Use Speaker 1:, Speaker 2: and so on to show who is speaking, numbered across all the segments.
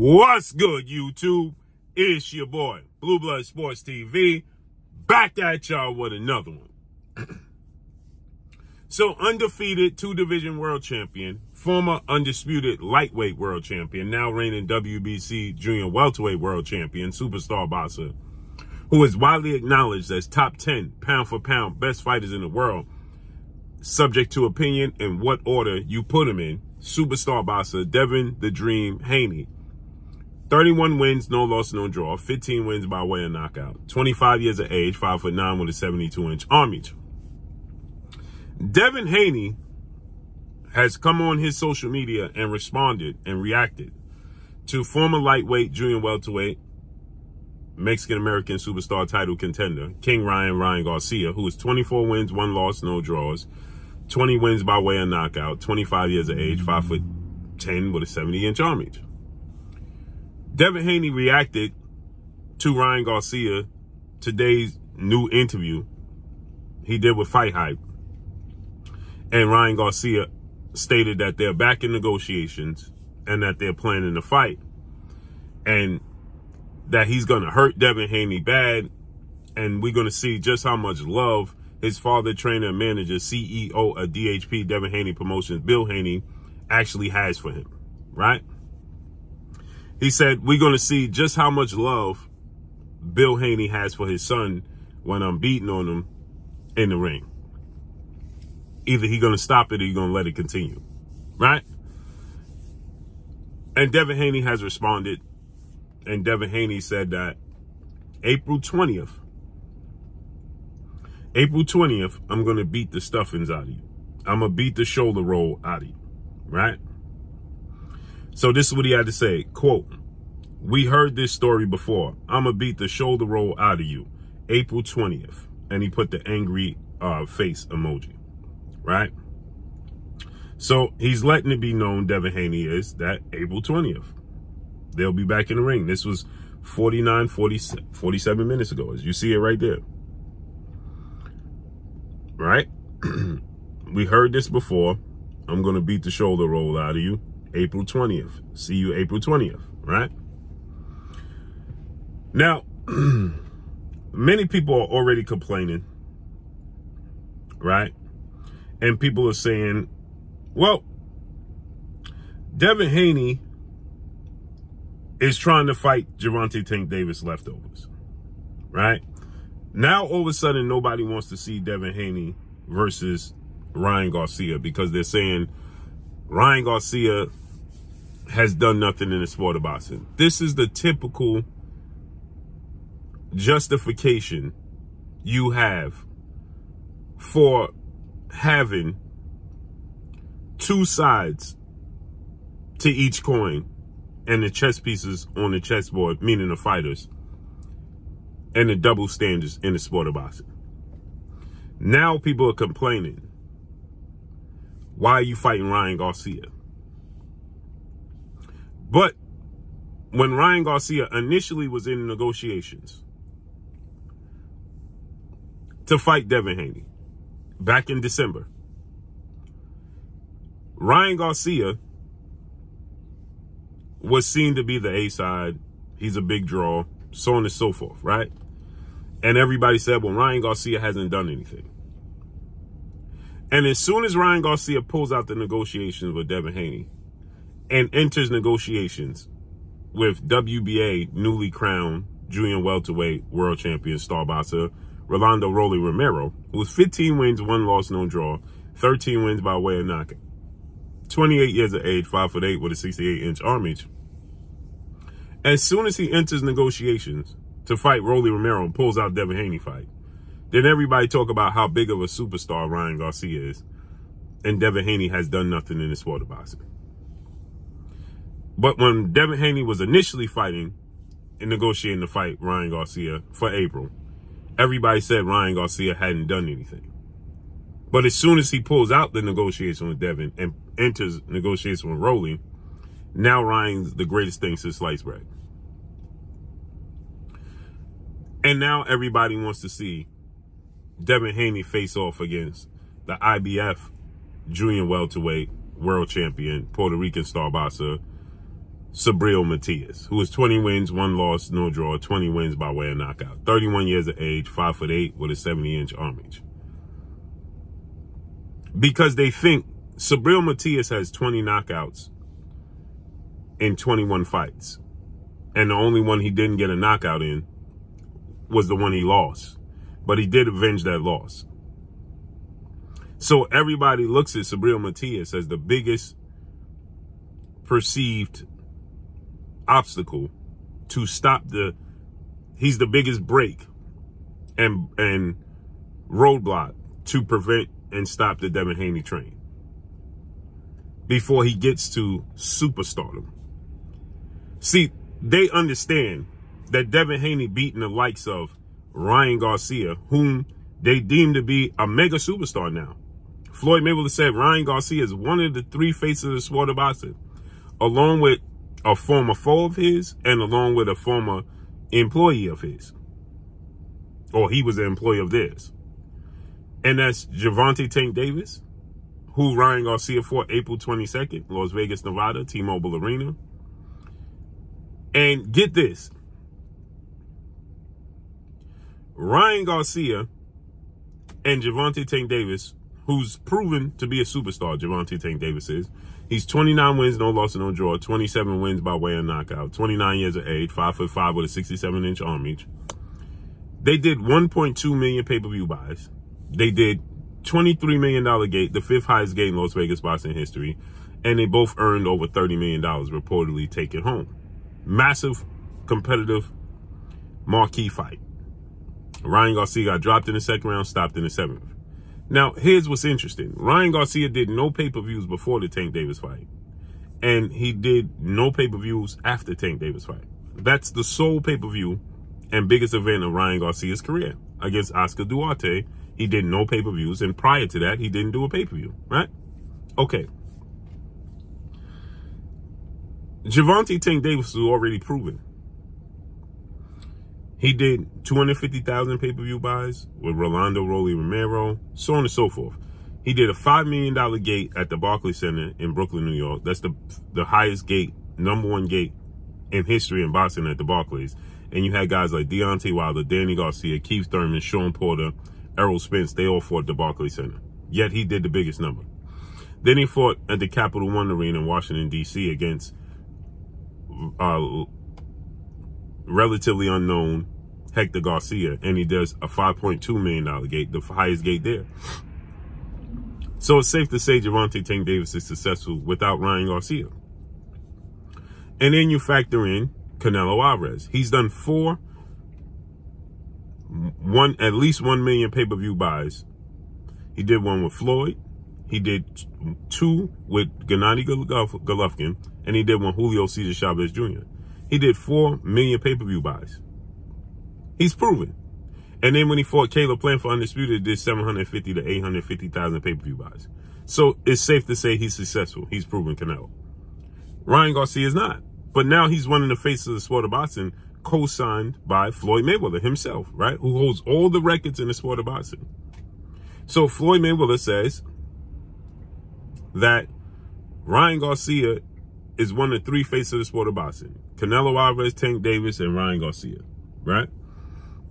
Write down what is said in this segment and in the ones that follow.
Speaker 1: What's good, YouTube? It's your boy, Blue Blood Sports TV, back at y'all with another one. So, undefeated two-division world champion, former undisputed lightweight world champion, now reigning WBC junior welterweight world champion, superstar boxer, who is widely acknowledged as top 10 pound-for-pound best fighters in the world, subject to opinion in what order you put him in, superstar boxer Devin "The Dream" Haney. 31 wins, no loss, no draw. 15 wins by way of knockout. 25 years of age, 5'9" with a 72-inch arm reach. Devin Haney has come on his social media and responded and reacted to former lightweight, junior welterweight, Mexican-American superstar title contender, King Ryan Garcia, who is 24 wins, 1 loss, no draws. 20 wins by way of knockout. 25 years of age, 5'10" with a 70-inch arm reach. Devin Haney reacted to Ryan Garcia today's new interview he did with Fight Hype. And Ryan Garcia stated that they're back in negotiations and that they're planning to fight. And that he's going to hurt Devin Haney bad. And we're going to see just how much love his father, trainer, and manager, CEO of DHP, Devin Haney Promotions, Bill Haney, actually has for him, right? He said, we're going to see just how much love Bill Haney has for his son when I'm beating on him in the ring. Either he's going to stop it or he's going to let it continue, right? And Devin Haney has responded, and Devin Haney said that April 20th, I'm going to beat the stuffings out of you. I'm going to beat the shoulder roll out of you, right? So this is what he had to say, quote, "We heard this story before. I'm going to beat the shoulder roll out of you, April 20th. And he put the angry face emoji, right? So he's letting it be known, Devin Haney is, that April 20th, they'll be back in the ring. This was 47 minutes ago, as you see it right there. Right? We heard this before. I'm going to beat the shoulder roll out of you. April 20th. See you April 20th, right? Now, many people are already complaining, right? And people are saying, well, Devin Haney is trying to fight Gervonta Tank Davis leftovers, right? Now, all of a sudden, nobody wants to see Devin Haney versus Ryan Garcia because they're saying Ryan Garcia has done nothing in the sport of boxing. This is the typical justification you have for having two sides to each coin and the chess pieces on the chessboard, meaning the fighters, and the double standards in the sport of boxing. Now people are complaining. Why are you fighting Ryan Garcia? But when Ryan Garcia initially was in negotiations to fight Devin Haney back in December, Ryan Garcia was seen to be the A side. He's a big draw, so on and so forth, right? And everybody said, well, Ryan Garcia hasn't done anything. And as soon as Ryan Garcia pulls out the negotiations with Devin Haney and enters negotiations with WBA newly crowned junior welterweight world champion star boxer Rolando Rolly Romero, who was 15 wins, 1 loss, no draw, 13 wins by way of knockout, 28 years of age, 5'8" with a 68-inch arm reach. As soon as he enters negotiations to fight Rolly Romero and pulls out Devin Haney fight, then everybody talk about how big of a superstar Ryan Garcia is, and Devin Haney has done nothing in the sport of boxing. But when Devin Haney was initially fighting and negotiating to fight Ryan Garcia for April, everybody said Ryan Garcia hadn't done anything. But as soon as he pulls out the negotiation with Devin and enters negotiation with Rolly, now Ryan's the greatest thing since sliced bread. And now everybody wants to see Devin Haney face off against the IBF junior welterweight world champion, Puerto Rican star boxer Subriel Matias, who was 20 wins, 1 loss, no draw, 20 wins by way of knockout. 31 years of age, 5'8", with a 70-inch arm reach. Because they think Subriel Matias has 20 knockouts in 21 fights. And the only one he didn't get a knockout in was the one he lost. But he did avenge that loss. So everybody looks at Subriel Matias as the biggest perceived obstacle to stop he's the biggest break and roadblock to prevent and stop the Devin Haney train before he gets to superstardom. See, they understand that Devin Haney beating the likes of Ryan Garcia, whom they deem to be a mega superstar now. Floyd Mayweather said Ryan Garcia is one of the 3 faces of the sport of boxing, along with a former foe of his and along with a former employee of his. Or he was an employee of theirs. And that's Gervonta Tank Davis, who Ryan Garcia fought April 22nd, Las Vegas, Nevada, T-Mobile Arena. And get this. Ryan Garcia and Gervonta Tank Davis, who's proven to be a superstar, Gervonta Tank Davis is. He's 29 wins, no loss, no draw, 27 wins by way of knockout, 29 years of age, 5'5" with a 67-inch arm reach. They did 1.2 million pay-per-view buys. They did $23 million gate, the 5th highest gate in Las Vegas boxing history. And they both earned over $30 million reportedly taken home. Massive, competitive, marquee fight. Ryan Garcia got dropped in the 2nd round, stopped in the 7th. Now, here's what's interesting. Ryan Garcia did no pay-per-views before the Tank Davis fight. And he did no pay-per-views after Tank Davis fight. That's the sole pay-per-view and biggest event of Ryan Garcia's career. Against Oscar Duarte, he did no pay-per-views. And prior to that, he didn't do a pay-per-view, right? Okay. Gervonta Tank Davis was already proven. He did 250,000 pay-per-view buys with Rolando Rolly Romero, so on and so forth. He did a $5 million gate at the Barclays Center in Brooklyn, New York. That's the highest gate, #1 gate in history in boxing at the Barclays. And you had guys like Deontay Wilder, Danny Garcia, Keith Thurman, Sean Porter, Errol Spence. They all fought at the Barclays Center. Yet he did the biggest number. Then he fought at the Capital One Arena in Washington, D.C. against relatively unknown Hector Garcia, and he does a $5.2 million gate, the highest gate there. So it's safe to say Gervonta Tank Davis is successful without Ryan Garcia. And then you factor in Canelo Alvarez. He's done at least 1 million pay-per-view buys. He did 1 with Floyd. He did 2 with Gennady Golovkin, and he did 1 Julio Cesar Chavez Jr. He did 4 million pay-per-view buys. He's proven. And then when he fought Caleb Plant for Undisputed, did 750 to 850,000 pay-per-view buys. So it's safe to say he's successful. He's proven Canelo. Ryan Garcia is not. But now he's one of the faces of the sport of boxing, co-signed by Floyd Mayweather himself, right? Who holds all the records in the sport of boxing. So Floyd Mayweather says that Ryan Garcia is one of the 3 faces of the sport of boxing. Canelo Alvarez, Tank Davis, and Ryan Garcia, right?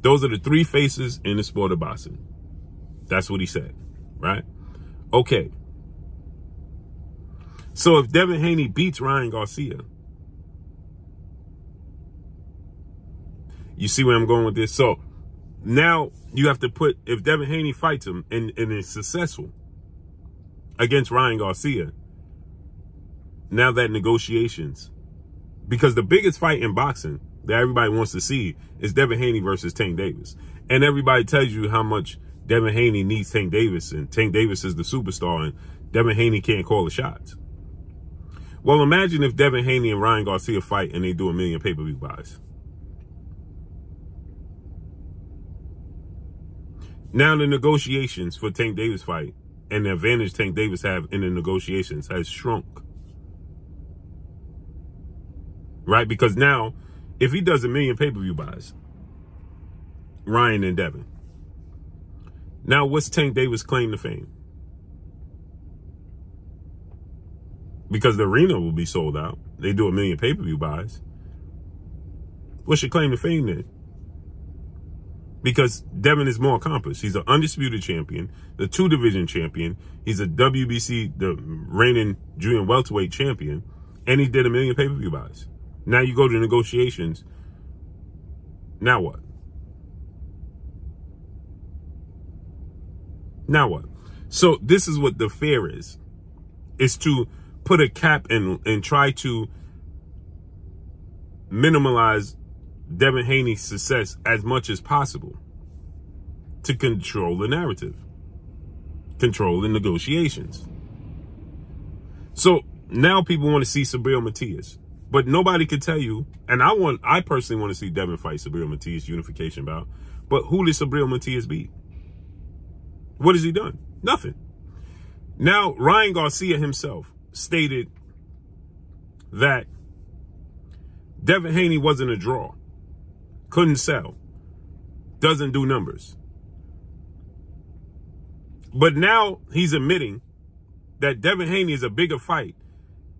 Speaker 1: Those are the 3 faces in the sport of boxing. That's what he said, right? Okay. So if Devin Haney beats Ryan Garcia, you see where I'm going with this? So now you have to put, if Devin Haney fights him and is successful against Ryan Garcia, now that negotiations, because the biggest fight in boxing that everybody wants to see is Devin Haney versus Tank Davis. And everybody tells you how much Devin Haney needs Tank Davis, and Tank Davis is the superstar, and Devin Haney can't call the shots. Well, imagine if Devin Haney and Ryan Garcia fight and they do 1 million pay-per-view buys. Now the negotiations for Tank Davis fight and the advantage Tank Davis have in the negotiations has shrunk. Right? Because now, if he does 1 million pay-per-view buys, Ryan and Devin, now what's Tank Davis' claim to fame? Because the arena will be sold out. they do 1 million pay-per-view buys. What's your claim to fame then? Because Devin is more accomplished. He's an undisputed champion, the 2-division champion. He's a WBC, the reigning junior welterweight champion, and he did 1 million pay-per-view buys. Now you go to negotiations. Now what? Now what? So this is what the fear is to put a cap and try to minimize Devin Haney's success as much as possible to control the narrative, control the negotiations. So now people want to see Subriel Matias, but nobody can tell you. And I personally want to see Devin fight Subriel Matias unification bout. But who did Subriel Matias beat? What has he done? Nothing. Now Ryan Garcia himself stated that Devin Haney wasn't a draw. Couldn't sell. Doesn't do numbers. But now he's admitting that Devin Haney is a bigger fight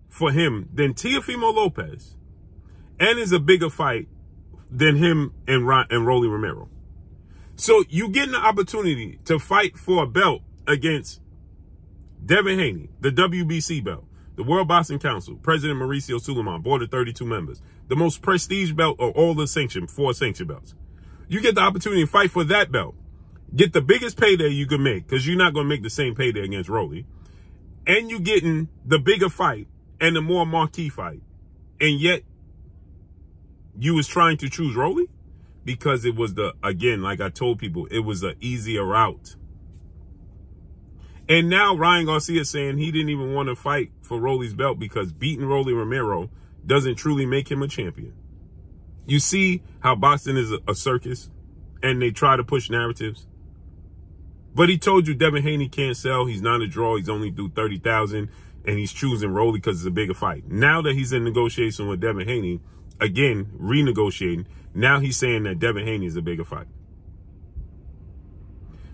Speaker 1: for him than Teofimo Lopez. And is a bigger fight than him and Rolly Romero. So you get an opportunity to fight for a belt against Devin Haney, the WBC belt, the World Boxing Council, President Mauricio Suleiman, board of 32 members, the most prestige belt of all the 4 sanction belts. You get the opportunity to fight for that belt. Get the biggest payday you can make, because you're not going to make the same payday against Rolly. And you getting the bigger fight and the more marquee fight. And yet, you was trying to choose Rolly? Because it was again, like I told people, it was an easier route. And now Ryan Garcia is saying he didn't even want to fight for Rolly's belt because beating Rolly Romero doesn't truly make him a champion. You see how boxing is a circus and they try to push narratives. But he told you Devin Haney can't sell. He's not a draw. He's only do 30,000 and he's choosing Rolly because it's a bigger fight. Now that he's in negotiation with Devin Haney, again, renegotiating, now he's saying that Devin Haney is a bigger fight.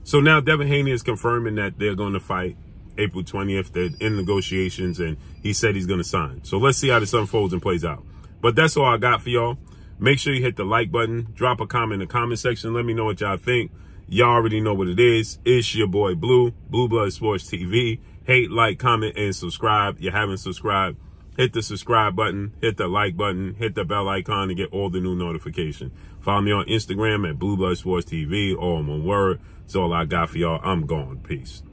Speaker 1: So now Devin Haney is confirming that they're going to fight April 20th. They're in negotiations, and he said he's going to sign. So let's see how this unfolds and plays out. But that's all I got for y'all. Make sure you hit the like button. Drop a comment in the comment section. Let me know what y'all think. Y'all already know what it is. It's your boy Blue, Blue Blood Sports TV. Hate, like, comment, and subscribe. You haven't subscribed, hit the subscribe button, hit the like button, hit the bell icon to get all the new notifications. Follow me on Instagram at Blue Blood Sports TV, all in one word. That's all I got for y'all. I'm gone. Peace.